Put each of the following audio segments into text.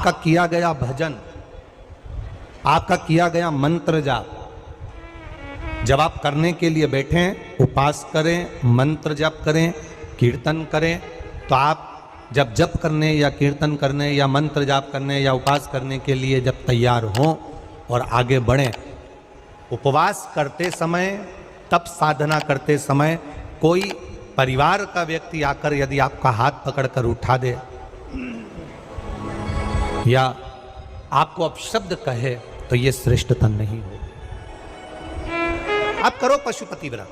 आपका किया गया भजन, आपका किया गया मंत्र जाप, जब आप करने के लिए बैठें, उपास करें, मंत्र जाप करें, कीर्तन करें, तो आप जब जप करने या कीर्तन करने या मंत्र जाप करने या उपास करने के लिए जब तैयार हों और आगे बढ़ें, उपवास करते समय, तप साधना करते समय कोई परिवार का व्यक्ति आकर यदि आपका हाथ पकड़कर उठा दे या आपको अपशब्द कहे, तो ये श्रेष्ठतन नहीं हो। आप करो पशुपति व्रत,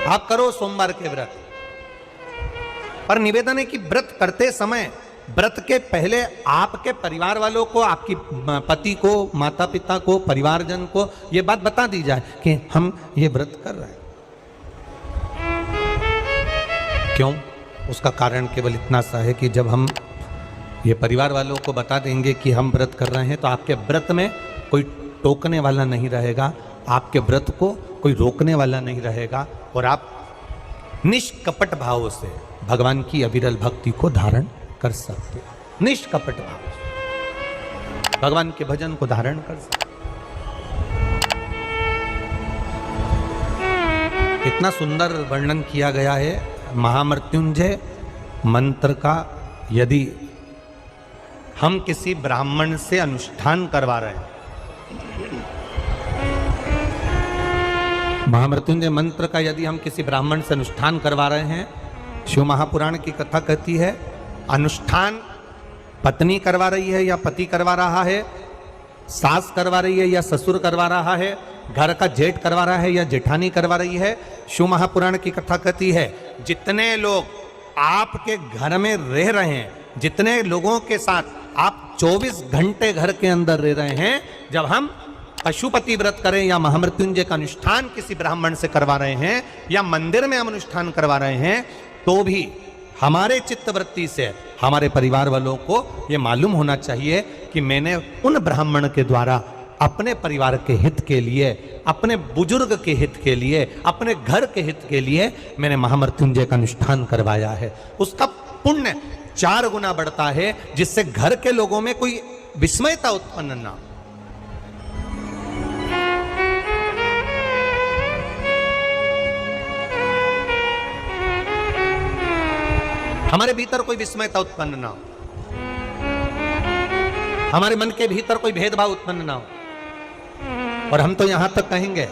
आप करो सोमवार के व्रत, पर निवेदन है कि व्रत करते समय, व्रत के पहले आपके परिवार वालों को, आपकी पति को, माता पिता को, परिवारजन को ये बात बता दी जाए कि हम ये व्रत कर रहे हैं। क्यों? उसका कारण केवल इतना सा है कि जब हम ये परिवार वालों को बता देंगे कि हम व्रत कर रहे हैं, तो आपके व्रत में कोई टोकने वाला नहीं रहेगा, आपके व्रत को कोई रोकने वाला नहीं रहेगा, और आप निष्कपट भाव से भगवान की अविरल भक्ति को धारण कर सकते हो। निष्कपट भाव से भगवान के भजन को धारण कर सकते हो। इतना सुंदर वर्णन किया गया है महामृत्युंजय मंत्र का। यदि हम किसी ब्राह्मण से अनुष्ठान करवा रहे हैं, महामृत्युंजय मंत्र का यदि हम किसी ब्राह्मण से अनुष्ठान करवा रहे हैं, शिव महापुराण की कथा कहती है, अनुष्ठान पत्नी करवा रही है या पति करवा रहा है, सास करवा रही है या ससुर करवा रहा है, घर का जेठ करवा रहा है या जेठानी करवा रही है। शिव महापुराण की कथा कहती है, जितने लोग आपके घर में रह रहे हैं, जितने लोगों के साथ आप 24 घंटे घर के अंदर रह रहे हैं, जब हम पशुपति व्रत करें या महामृत्युंजय का अनुष्ठान किसी ब्राह्मण से करवा रहे हैं या मंदिर में हम अनुष्ठान करवा रहे हैं, तो भी हमारे चित्तवृत्ति से हमारे परिवार वालों को ये मालूम होना चाहिए कि मैंने उन ब्राह्मण के द्वारा अपने परिवार के हित के लिए, अपने बुजुर्ग के हित के लिए, अपने घर के हित के लिए मैंने महामृत्युंजय का अनुष्ठान करवाया है। उसका पुण्य 4 गुना बढ़ता है, जिससे घर के लोगों में कोई विस्मयता उत्पन्न ना हो। हमारे भीतर कोई विस्मयता उत्पन्न ना हो, हमारे मन के भीतर कोई भेदभाव उत्पन्न ना हो। और हम तो यहां तक कहेंगे,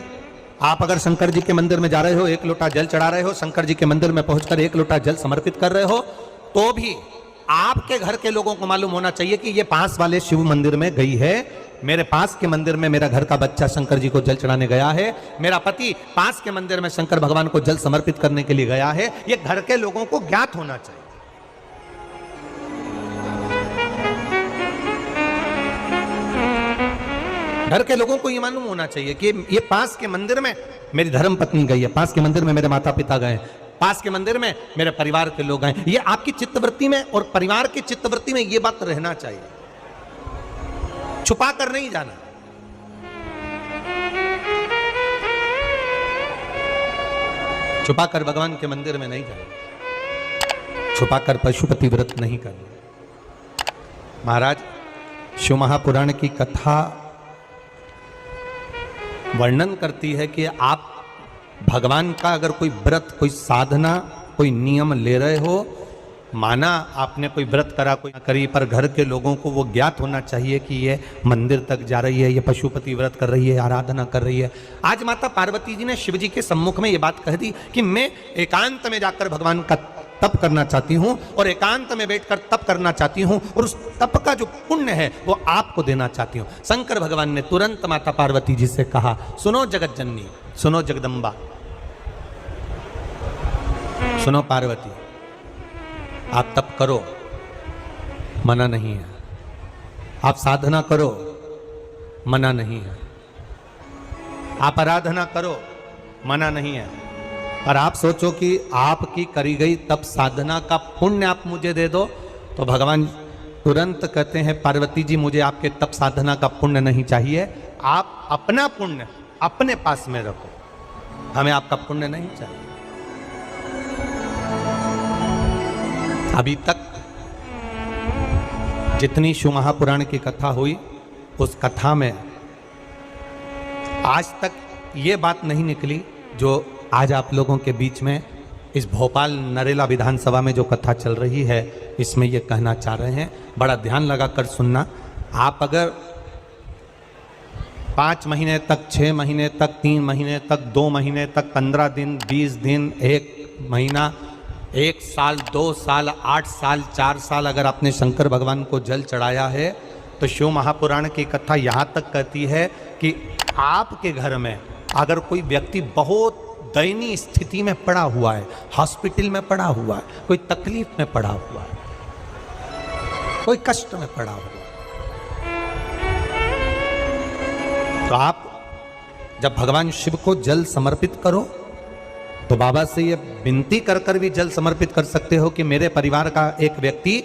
आप अगर शंकर जी के मंदिर में जा रहे हो, 1 लोटा जल चढ़ा रहे हो, शंकर जी के मंदिर में पहुंचकर 1 लोटा जल समर्पित कर रहे हो, तो भी आपके घर के लोगों को मालूम होना चाहिए कि ये पास वाले शिव मंदिर में गई है, मेरे पास के मंदिर में मेरा घर का बच्चा शंकर जी को जल चढ़ाने गया है, मेरा पति पास के मंदिर में शंकर भगवान को जल समर्पित करने के लिए गया है। ये घर के लोगों को ज्ञात होना चाहिए। घर के लोगों को ये मालूम होना चाहिए कि ये पास के मंदिर में मेरी धर्म पत्नी गई है, पास के मंदिर में मेरे माता पिता गए, पास के मंदिर में मेरे परिवार के लोग गए। ये आपकी चित्तवृत्ति में और परिवार की चित्तवृत्ति में ये बात रहना चाहिए, छुपा कर नहीं जाना। छुपा कर भगवान के मंदिर में नहीं जाना, छुपा कर पशुपति व्रत नहीं करना। महाराज, शिव महापुराण की कथा वर्णन करती है कि आप भगवान का अगर कोई व्रत, कोई साधना, कोई नियम ले रहे हो, माना आपने कोई व्रत करा, कोई करी, पर घर के लोगों को वो ज्ञात होना चाहिए कि ये मंदिर तक जा रही है, ये पशुपति व्रत कर रही है, आराधना कर रही है। आज माता पार्वती जी ने शिव जी के सम्मुख में ये बात कह दी कि मैं एकांत में जाकर भगवान का तप करना चाहती हूँ और एकांत में बैठकर तप करना चाहती हूँ, और उस तप का जो पुण्य है वो आपको देना चाहती हूँ। शंकर भगवान ने तुरंत माता पार्वती जी से कहा, सुनो जगत जननी, सुनो जगदम्बा, सुनो पार्वती, आप तप करो, मना नहीं है, आप साधना करो, मना नहीं है, आप आराधना करो, मना नहीं है, और आप सोचो कि आपकी करी गई तप साधना का पुण्य आप मुझे दे दो, तो भगवान तुरंत कहते हैं, पार्वती जी मुझे आपके तप साधना का पुण्य नहीं चाहिए, आप अपना पुण्य अपने पास में रखो, हमें आपका पुण्य नहीं चाहिए। अभी तक जितनी शिव महापुराण की कथा हुई उस कथा में आज तक ये बात नहीं निकली जो आज आप लोगों के बीच में इस भोपाल नरेला विधानसभा में जो कथा चल रही है इसमें ये कहना चाह रहे हैं। बड़ा ध्यान लगाकर सुनना। आप अगर 5 महीने तक, 6 महीने तक, 3 महीने तक, 2 महीने तक, 15 दिन, 20 दिन, 1 महीना, 1 साल, 2 साल, 8 साल, 4 साल अगर आपने शंकर भगवान को जल चढ़ाया है तो शिव महापुराण की कथा यहाँ तक कहती है कि आपके घर में अगर कोई व्यक्ति बहुत दयनीय स्थिति में पड़ा हुआ है, हॉस्पिटल में पड़ा हुआ है, कोई तकलीफ में पड़ा हुआ है, कोई कष्ट में पड़ा हुआ है, तो आप जब भगवान शिव को जल समर्पित करो तो बाबा से ये विनती कर कर भी जल समर्पित कर सकते हो कि मेरे परिवार का एक व्यक्ति,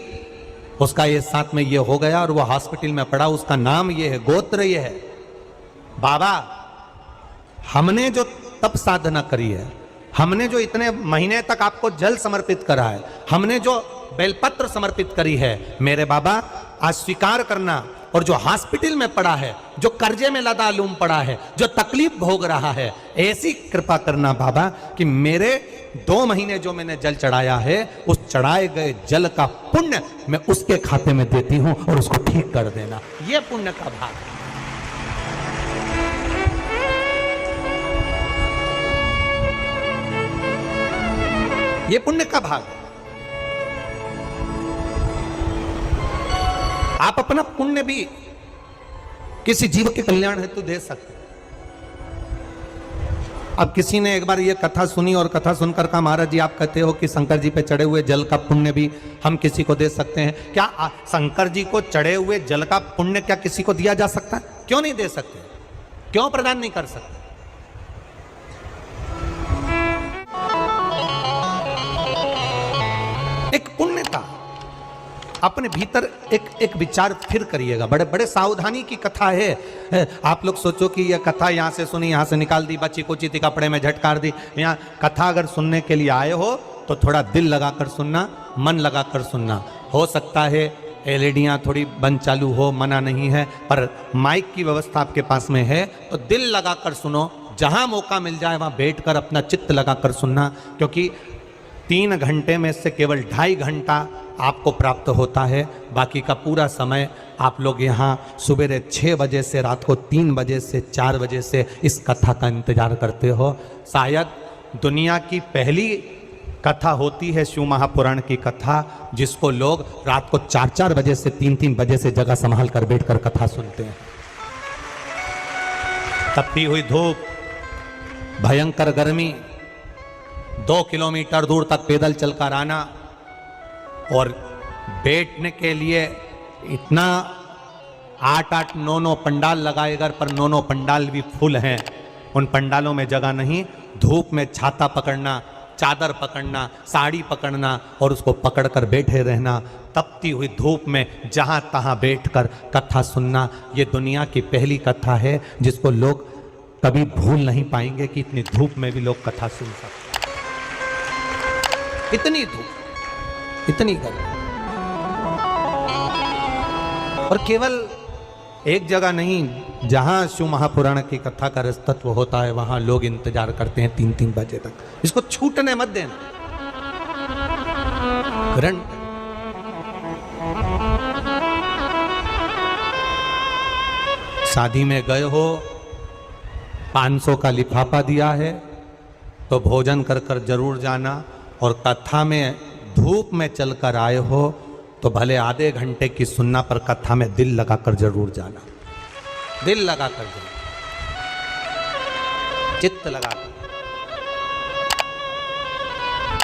उसका ये साथ में ये हो गया और वो हॉस्पिटल में पड़ा, उसका नाम ये है, गोत्र ये है। बाबा हमने जो तप साधना करी है, हमने जो इतने महीने तक आपको जल समर्पित करा है, हमने जो बेलपत्र समर्पित करी है, मेरे बाबा आज स्वीकार करना। और जो हॉस्पिटल में पड़ा है, जो कर्जे में लदालूम पड़ा है, जो तकलीफ भोग रहा है, ऐसी कृपा करना बाबा कि मेरे 2 महीने जो मैंने जल चढ़ाया है उस चढ़ाए गए जल का पुण्य मैं उसके खाते में देती हूं और उसको ठीक कर देना। यह पुण्य का भाग है। ये पुण्य का भाग है। आप अपना पुण्य भी किसी जीव के कल्याण हेतु दे सकते हैं। अब किसी ने एक बार ये कथा सुनी और कथा सुनकर कहा महाराज जी आप कहते हो कि शंकर जी पे चढ़े हुए जल का पुण्य भी हम किसी को दे सकते हैं क्या? शंकर जी को चढ़े हुए जल का पुण्य क्या किसी को दिया जा सकता है? क्यों नहीं दे सकते? क्यों प्रदान नहीं कर सकते? एक पुण्य का अपने भीतर एक विचार फिर करिएगा। बड़े बड़े सावधानी की कथा है। आप लोग सोचो कि यह कथा यहाँ से सुनी, यहाँ से निकाल दी, बच्ची को चीती कपड़े में झटकार दी। यहाँ कथा अगर सुनने के लिए आए हो तो थोड़ा दिल लगाकर सुनना, मन लगाकर सुनना। हो सकता है एलईडियाँ थोड़ी बंद चालू हो, मना नहीं है, पर माइक की व्यवस्था आपके पास में है तो दिल लगाकर सुनो। जहाँ मौका मिल जाए वहाँ बैठकर अपना चित्त लगाकर सुनना, क्योंकि 3 घंटे में से केवल 2.5 घंटा आपको प्राप्त होता है। बाकी का पूरा समय आप लोग यहाँ सुबह 6 बजे से रात को 3 बजे से 4 बजे से इस कथा का इंतजार करते हो। शायद दुनिया की पहली कथा होती है शिव महापुराण की कथा, जिसको लोग रात को 4-4 बजे से 3-3 बजे से जगह संभाल कर बैठकर कथा सुनते हैं। तपती हुई धूप, भयंकर गर्मी, 2 किलोमीटर दूर तक पैदल चलकर आना और बैठने के लिए इतना 8-8, 9-9 पंडाल लगाए गए, पर 9-9 पंडाल भी फुल हैं। उन पंडालों में जगह नहीं। धूप में छाता पकड़ना, चादर पकड़ना, साड़ी पकड़ना और उसको पकड़कर बैठे रहना। तपती हुई धूप में जहाँ तहाँ बैठकर कथा सुनना, ये दुनिया की पहली कथा है जिसको लोग कभी भूल नहीं पाएंगे कि इतनी धूप में भी लोग कथा सुन सकते। इतनी धूप, इतनी गर्मी, और केवल एक जगह नहीं, जहां शिव महापुराण की कथा का रसतत्व होता है वहां लोग इंतजार करते हैं 3-3 बजे तक। इसको छूटने मत देना। करंट शादी में गए हो, 500 का लिफाफा दिया है तो भोजन कर कर जरूर जाना। और कथा में धूप में चलकर आए हो तो भले आधे घंटे की सुनना, पर कथा में दिल लगाकर जरूर जाना। दिल लगाकर जाना, चित्त लगाकर।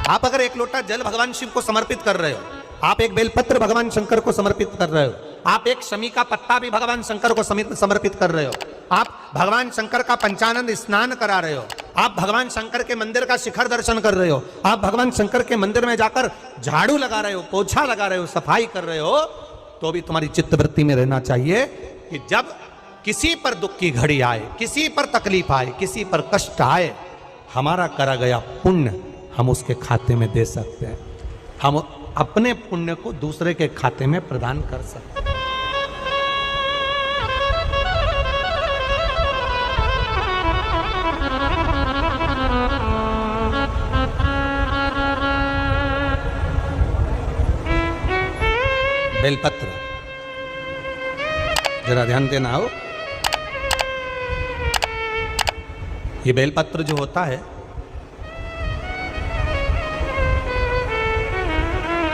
आप अगर 1 लोटा जल भगवान शिव को समर्पित कर रहे हो, आप एक बेलपत्र भगवान शंकर को समर्पित कर रहे हो, आप एक शमी का पत्ता भी भगवान शंकर को समर्पित कर रहे हो, आप भगवान शंकर का पंचानंद स्नान करा रहे हो, आप भगवान शंकर के मंदिर का शिखर दर्शन कर रहे हो, आप भगवान शंकर के मंदिर में जाकर झाड़ू लगा रहे हो, पोछा लगा रहे हो, सफाई कर रहे हो, तो भी तुम्हारी चित्तवृत्ति में रहना चाहिए कि जब किसी पर दुख की घड़ी आए, किसी पर तकलीफ आए, किसी पर कष्ट आए, हमारा करा गया पुण्य हम उसके खाते में दे सकते हैं। हम अपने पुण्य को दूसरे के खाते में प्रदान कर सकते हैं। बेलपत्र, जरा ध्यान देना हो। ये बेलपत्र जो होता है,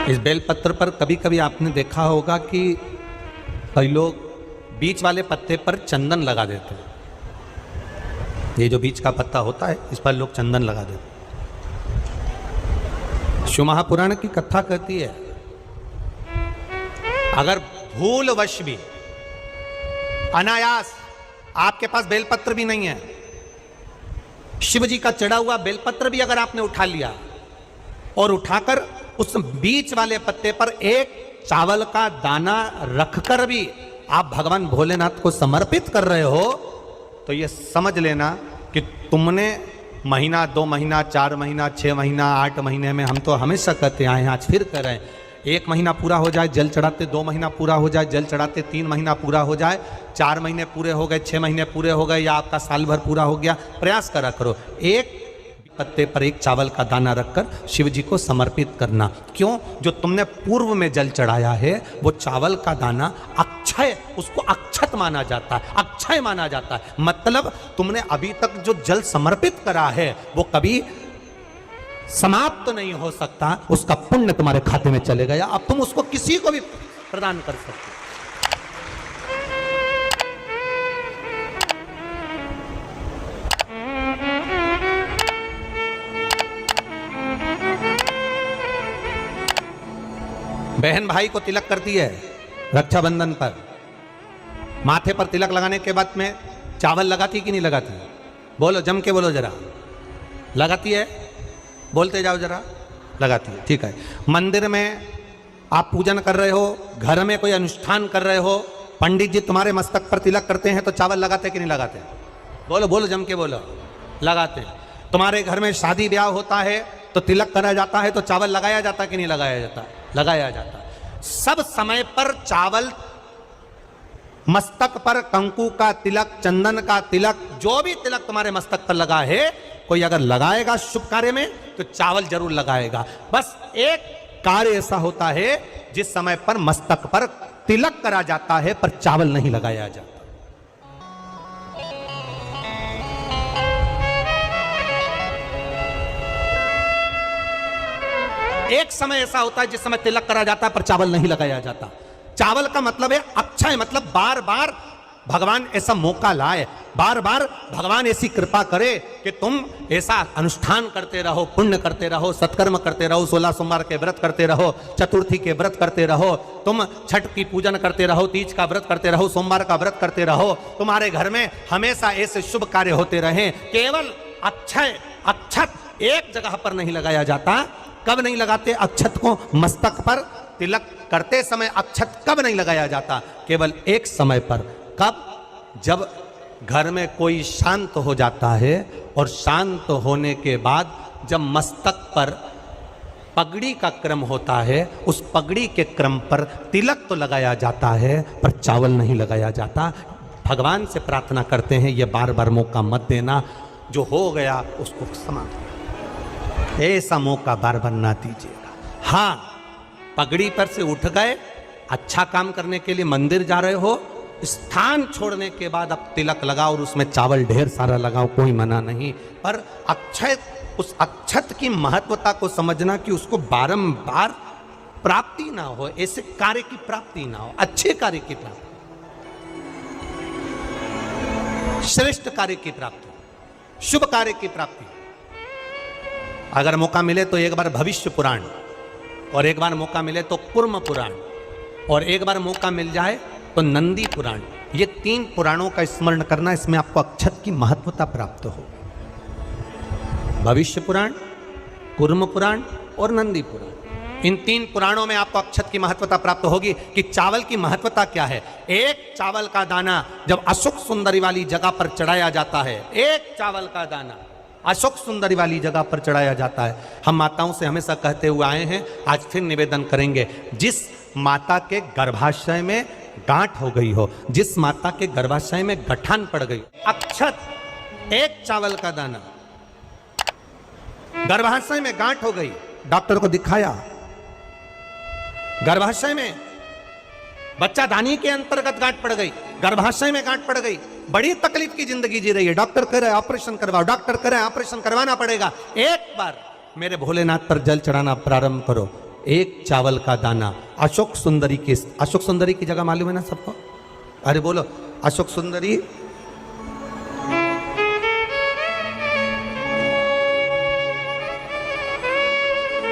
इस बेलपत्र पर कभी कभी आपने देखा होगा कि कई लोग बीच वाले पत्ते पर चंदन लगा देते हैं। ये जो बीच का पत्ता होता है, इस पर लोग चंदन लगा देते हैं। शिव महापुराण की कथा कहती है, अगर भूलवश भी, अनायास आपके पास बेलपत्र भी नहीं है, शिव जी का चढ़ा हुआ बेलपत्र भी अगर आपने उठा लिया और उठाकर उस बीच वाले पत्ते पर एक चावल का दाना रखकर भी आप भगवान भोलेनाथ को समर्पित कर रहे हो, तो ये समझ लेना कि तुमने महीना, 2 महीना, 4 महीना, 6 महीना, 8 महीने में, हम तो हमेशा कहते आए हैं, आज फिर कह रहे हैं, 1 महीना पूरा हो जाए जल चढ़ाते, 2 महीना पूरा हो जाए जल चढ़ाते, 3 महीना पूरा हो जाए, 4 महीने पूरे हो गए, 6 महीने पूरे हो गए, या आपका साल भर पूरा हो गया, प्रयास करा करो एक पत्ते पर एक चावल का दाना रखकर शिव जी को समर्पित करना। क्यों? जो तुमने पूर्व में जल चढ़ाया है, वो चावल का दाना अक्षय, उसको अक्षत माना जाता है, अक्षय माना जाता है। मतलब तुमने अभी तक जो जल समर्पित करा है वो कभी समाप्त तो नहीं हो सकता, उसका पुण्य तुम्हारे खाते में चले गया, अब तुम उसको किसी को भी प्रदान कर सकते हो। बहन भाई को तिलक करती है रक्षाबंधन पर, माथे पर तिलक लगाने के बाद में चावल लगाती कि नहीं लगाती? बोलो, जम के बोलो जरा। लगाती है? बोलते जाओ जरा। लगाती है, ठीक है। मंदिर में आप पूजन कर रहे हो, घर में कोई अनुष्ठान कर रहे हो, पंडित जी तुम्हारे मस्तक पर तिलक करते हैं तो चावल लगाते कि नहीं लगाते? बोलो बोलो, जम के बोलो। लगाते। तुम्हारे घर में शादी ब्याह होता है तो तिलक करा जाता है तो चावल लगाया जाता कि नहीं लगाया जाता? लगाया जाता। सब समय पर चावल, मस्तक पर कंकु का तिलक, चंदन का तिलक, जो भी तिलक तुम्हारे मस्तक पर लगा है, कोई अगर लगाएगा शुभ कार्य में तो चावल जरूर लगाएगा। बस एक कार्य ऐसा होता है जिस समय पर मस्तक पर तिलक करा जाता है पर चावल नहीं लगाया जाता। एक समय ऐसा होता है जिस समय तिलक करा जाता है पर चावल नहीं लगाया जाता। चावल का मतलब है अक्षय, मतलब बार बार भगवान ऐसा मौका लाए, बार बार भगवान ऐसी कृपा करे कि तुम ऐसा अनुष्ठान करते रहो, पुण्य करते रहो, सत्कर्म करते रहो, 16 सोमवार के व्रत करते रहो, चतुर्थी के व्रत करते रहो, तुम छठ की पूजन करते रहो, तीज का व्रत करते रहो, सोमवार का व्रत करते रहो, तुम्हारे घर में हमेशा ऐसे शुभ कार्य होते रहे। केवल अक्षय, अक्षत एक जगह पर नहीं लगाया जाता। कब नहीं लगाते अक्षत को? मस्तक पर तिलक करते समय अक्षत कब नहीं लगाया जाता? केवल एक समय पर। कब? जब घर में कोई शांत हो जाता है और शांत होने के बाद जब मस्तक पर पगड़ी का क्रम होता है, उस पगड़ी के क्रम पर तिलक तो लगाया जाता है पर चावल नहीं लगाया जाता। भगवान से प्रार्थना करते हैं ये बार बार मौका मत देना, जो हो गया उसको समाप्त, ऐसा मौका बार बार ना दीजिएगा। हाँ, पगड़ी पर से उठ गए, अच्छा काम करने के लिए मंदिर जा रहे हो, स्थान छोड़ने के बाद अब तिलक लगाओ और उसमें चावल ढेर सारा लगाओ, कोई मना नहीं। पर अक्षय, उस अक्षत की महत्वता को समझना कि उसको बारंबार प्राप्ति ना हो, ऐसे कार्य की प्राप्ति ना हो, अच्छे कार्य की प्राप्ति, श्रेष्ठ कार्य की प्राप्ति, शुभ कार्य की प्राप्ति। अगर मौका मिले तो एक बार भविष्य पुराण, और एक बार मौका मिले तो कुर्म पुराण, और एक बार मौका मिल जाए तो नंदी पुराण, ये 3 पुराणों का स्मरण करना, इसमें आपको अक्षत की महत्वता प्राप्त हो। भविष्य पुराण, कुर्म पुराण और नंदी पुराण, इन 3 पुराणों में आपको अक्षत की महत्वता प्राप्त होगी कि चावल की महत्वता क्या है। एक चावल का दाना जब अशोक सुंदरी वाली जगह पर चढ़ाया जाता है, एक चावल का दाना अशोक सुंदरी वाली जगह पर चढ़ाया जाता है। हम माताओं से हमेशा कहते हुए आए हैं, आज फिर निवेदन करेंगे, जिस माता के गर्भाशय में गांठ हो गई हो, जिस माता के गर्भाशय में गठान पड़ गई, अक्षत, एक चावल का दाना, गर्भाशय में गांठ हो गई, डॉक्टर को दिखाया, गर्भाशय में बच्चा दानी के अंतर्गत गांठ पड़ गई, गर्भाशय में गांठ पड़ गई, बड़ी तकलीफ की जिंदगी जी रही है, डॉक्टर कह रहे ऑपरेशन करवाओ, डॉक्टर कह रहे ऑपरेशन करवाना पड़ेगा। एक बार मेरे भोलेनाथ पर जल चढ़ाना प्रारंभ करो, एक चावल का दाना। अशोक सुंदरी की जगह मालूम है ना सबको? अरे बोलो अशोक सुंदरी।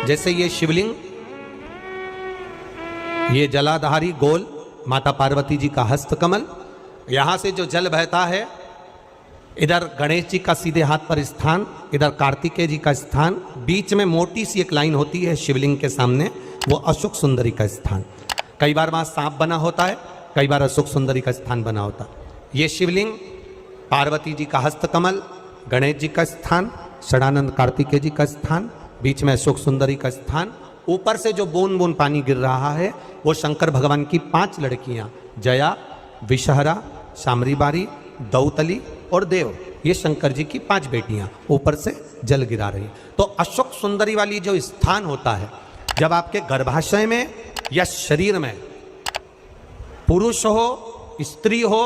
जैसे ये शिवलिंग, ये जलाधारी गोल माता पार्वती जी का हस्तकमल, यहां से जो जल बहता है, इधर गणेश जी का सीधे हाथ पर स्थान, इधर कार्तिकेय जी का स्थान, बीच में मोटी सी एक लाइन होती है शिवलिंग के सामने, वो अशोक सुंदरी का स्थान। कई बार वहां सांप बना होता है, कई बार अशोक सुंदरी का स्थान बना होता है। ये शिवलिंग, पार्वती जी का हस्तकमल, गणेश जी का स्थान, षडानंद कार्तिकेय जी का स्थान, बीच में अशोक सुंदरी का स्थान। ऊपर से जो बूंद बूंद पानी गिर रहा है वो शंकर भगवान की 5 लड़कियां, जया, विषहरा, शामरीबारी, दौतली और देव, ये शंकर जी की 5 बेटियां ऊपर से जल गिरा रही। तो अशोक सुंदरी वाली जो स्थान होता है, जब आपके गर्भाशय में या शरीर में पुरुष हो, स्त्री हो,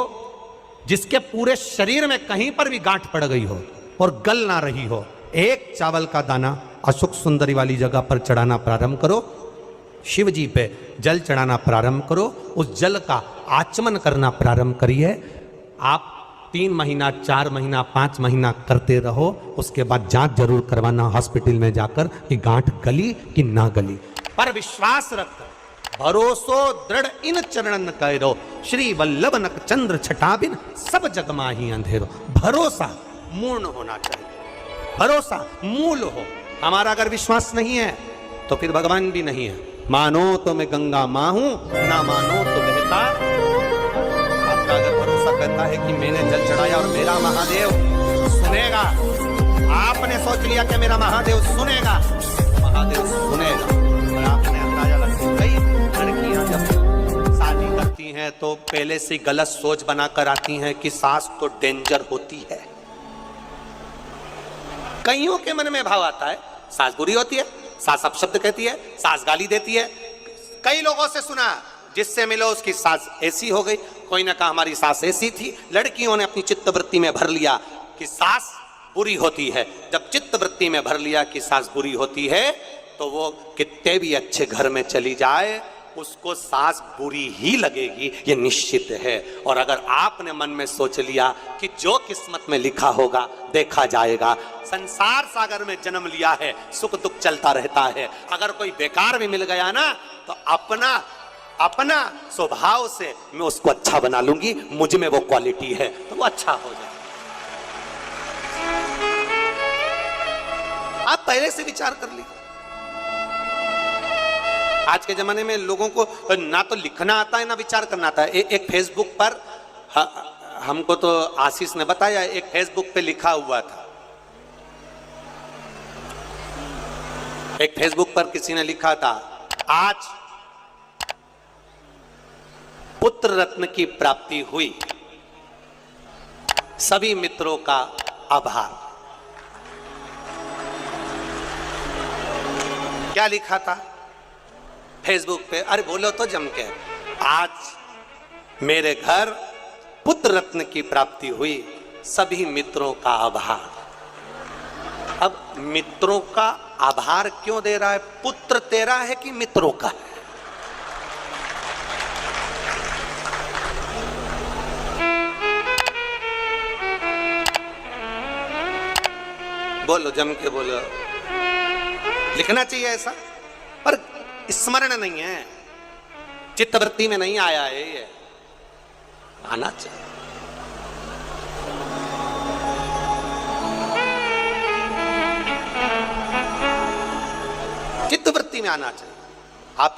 जिसके पूरे शरीर में कहीं पर भी गांठ पड़ गई हो और गल ना रही हो, एक चावल का दाना अशोक सुंदरी वाली जगह पर चढ़ाना प्रारंभ करो, शिव जी पे जल चढ़ाना प्रारंभ करो, उस जल का आचमन करना प्रारंभ करिए। आप 3 महीना, 4 महीना, 5 महीना करते रहो, उसके बाद जांच जरूर करवाना हॉस्पिटल में जाकर कि गांठ गली कि ना गली। पर विश्वास रख, भरोसो दृढ़ इन चरणन करो, श्री वल्लभ नक चंद्र छटाबिन सब जग माही अंधेरो। भरोसा मूर्ण होना चाहिए, भरोसा मूल हो। हमारा अगर विश्वास नहीं है तो फिर भगवान भी नहीं है। मानो तो मैं गंगा मां हूं, ना मानो तो बहता। आपका अगर भरोसा कहता है कि मैंने जल चढ़ाया और मेरा महादेव सुनेगा, आपने सोच लिया कि मेरा महादेव सुनेगा, महादेव सुनेगा। और आपने अंदाजा लगा, कई लड़कियां जब शादी करती हैं तो पहले से गलत सोच बनाकर आती हैं कि सास तो डेंजर होती है। कईयों के मन में भाव आता है सास बुरी होती है, सास अपशब्द कहती है, सास गाली देती है। कई लोगों से सुना, जिससे मिलो उसकी सास ऐसी हो गई, कोई ने कहा हमारी सास ऐसी थी। लड़कियों ने अपनी चित्तवृत्ति में भर लिया कि सास बुरी होती है। जब चित्तवृत्ति में भर लिया कि सास बुरी होती है, तो वो कितने भी अच्छे घर में चली जाए, उसको सास बुरी ही लगेगी, ये निश्चित है। और अगर आपने मन में सोच लिया कि जो किस्मत में लिखा होगा देखा जाएगा, संसार सागर में जन्म लिया है, सुख दुख चलता रहता है। अगर कोई बेकार भी मिल गया ना, तो अपना स्वभाव से मैं उसको अच्छा बना लूंगी, मुझ में वो क्वालिटी है, तो वो अच्छा हो जाए। आप पहले से विचार कर लीजिए। आज के जमाने में लोगों को ना तो लिखना आता है ना विचार करना आता है। एक फेसबुक पर हमको तो आशीष ने बताया, एक फेसबुक पे लिखा हुआ था, एक फेसबुक पर किसी ने लिखा था, आज पुत्र रत्न की प्राप्ति हुई, सभी मित्रों का आभार। क्या लिखा था फेसबुक पे? अरे बोलो तो जम के, आज मेरे घर पुत्र रत्न की प्राप्ति हुई, सभी मित्रों का आभार। अब मित्रों का आभार क्यों दे रहा है? पुत्र तेरा है कि मित्रों का है? बोलो जम के बोलो। लिखना चाहिए ऐसा, पर स्मरण नहीं है, चित्तवृत्ति में नहीं आया है, ये आना चाहिए। चित्तवृत्ति में आना चाहिए। आप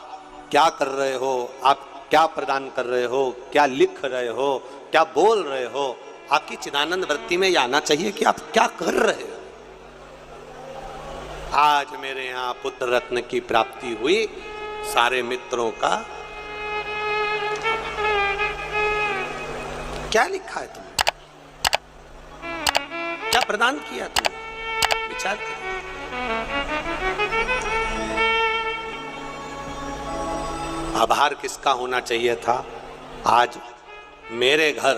क्या कर रहे हो, आप क्या प्रदान कर रहे हो, क्या लिख रहे हो, क्या बोल रहे हो, आपकी चिदानंद वृत्ति में यह आना चाहिए कि आप क्या कर रहे हो। आज मेरे यहाँ पुत्र रत्न की प्राप्ति हुई, सारे मित्रों का। क्या लिखा है तुमने, क्या प्रदान किया तुमने, विचार करो। आभार किसका होना चाहिए था? आज मेरे घर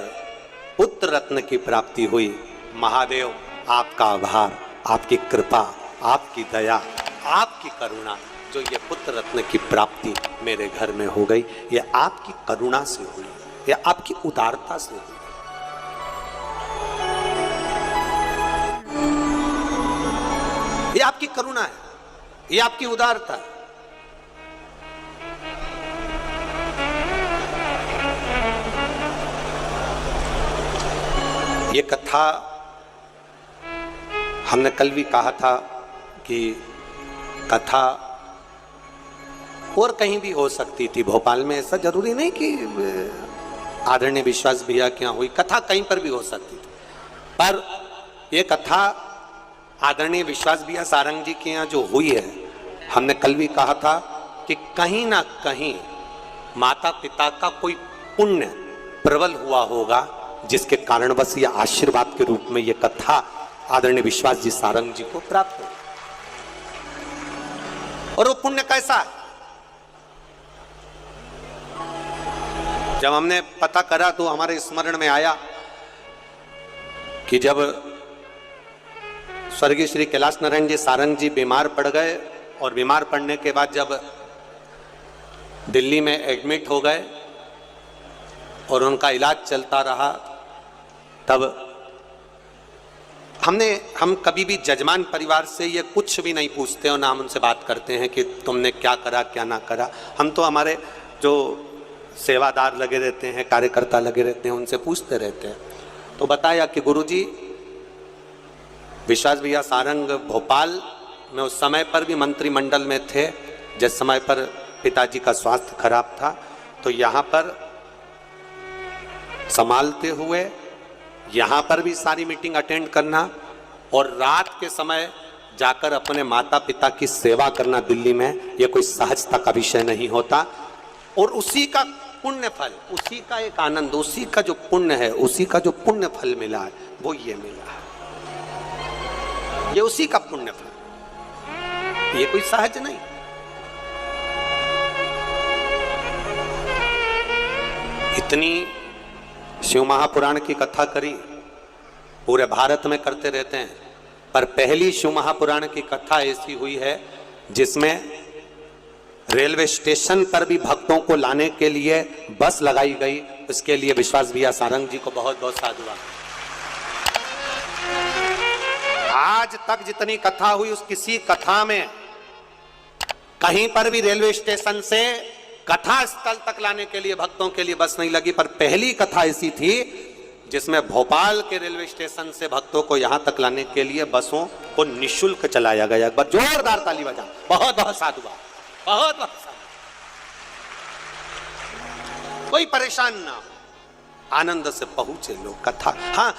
पुत्र रत्न की प्राप्ति हुई। महादेव आपका आभार, आपकी कृपा, आपकी दया, आपकी करुणा, जो ये पुत्र रत्न की प्राप्ति मेरे घर में हो गई, ये आपकी करुणा से हुई, ये आपकी उदारता से हुई। ये आपकी करुणा है, ये आपकी उदारता है। ये कथा हमने कल भी कहा था कि कथा और कहीं भी हो सकती थी, भोपाल में ऐसा जरूरी नहीं कि आदरणीय विश्वास भैया के यहाँ हुई, कथा कहीं पर भी हो सकती थी। पर ये कथा आदरणीय विश्वास भैया सारंग जी के यहाँ जो हुई है, हमने कल भी कहा था कि कहीं ना कहीं माता पिता का कोई पुण्य प्रबल हुआ होगा, जिसके कारण बस ये आशीर्वाद के रूप में ये कथा आदरणीय विश्वास जी सारंग जी को प्राप्त हो। और वो पुण्य कैसा है? जब हमने पता करा तो हमारे स्मरण में आया कि जब स्वर्गीय श्री कैलाश नारायण जी सारंग जी बीमार पड़ गए और बीमार पड़ने के बाद जब दिल्ली में एडमिट हो गए और उनका इलाज चलता रहा, तब हम कभी भी जजमान परिवार से ये कुछ भी नहीं पूछते और ना हम उनसे बात करते हैं कि तुमने क्या करा क्या ना करा। हम तो हमारे जो सेवादार लगे रहते हैं, कार्यकर्ता लगे रहते हैं, उनसे पूछते रहते हैं। तो बताया कि गुरुजी विश्वास भैया सारंग भोपाल में उस समय पर भी मंत्रिमंडल में थे, जिस समय पर पिताजी का स्वास्थ्य खराब था, तो यहाँ पर संभालते हुए यहाँ पर भी सारी मीटिंग अटेंड करना और रात के समय जाकर अपने माता पिता की सेवा करना दिल्ली में, यह कोई सहजता का विषय नहीं होता। और उसी का पुण्य फल, उसी का एक आनंद, उसी का जो पुण्य है, उसी का जो पुण्य फल मिला है, वो ये मिला है। ये उसी का पुण्य फल, ये कोई सहज नहीं। इतनी शिव महापुराण की कथा करी, पूरे भारत में करते रहते हैं, पर पहली शिव महापुराण की कथा ऐसी हुई है जिसमें रेलवे स्टेशन पर भी भक्तों को लाने के लिए बस लगाई गई। उसके लिए विश्वास भैया सारंग जी को बहुत बहुत साधुवाद। आज तक जितनी कथा हुई, उस किसी कथा में कहीं पर भी रेलवे स्टेशन से कथा स्थल तक लाने के लिए भक्तों के लिए बस नहीं लगी। पर पहली कथा ऐसी थी जिसमें भोपाल के रेलवे स्टेशन से भक्तों को यहां तक लाने के लिए बसों को निःशुल्क चलाया गया। एक बार जोरदार ताली बजा, बहुत बहुत साधुवाद, बहुत बहुत साधुवाद। कोई परेशान ना हो, आनंद से पहुंचे लोग कथा। हाँ,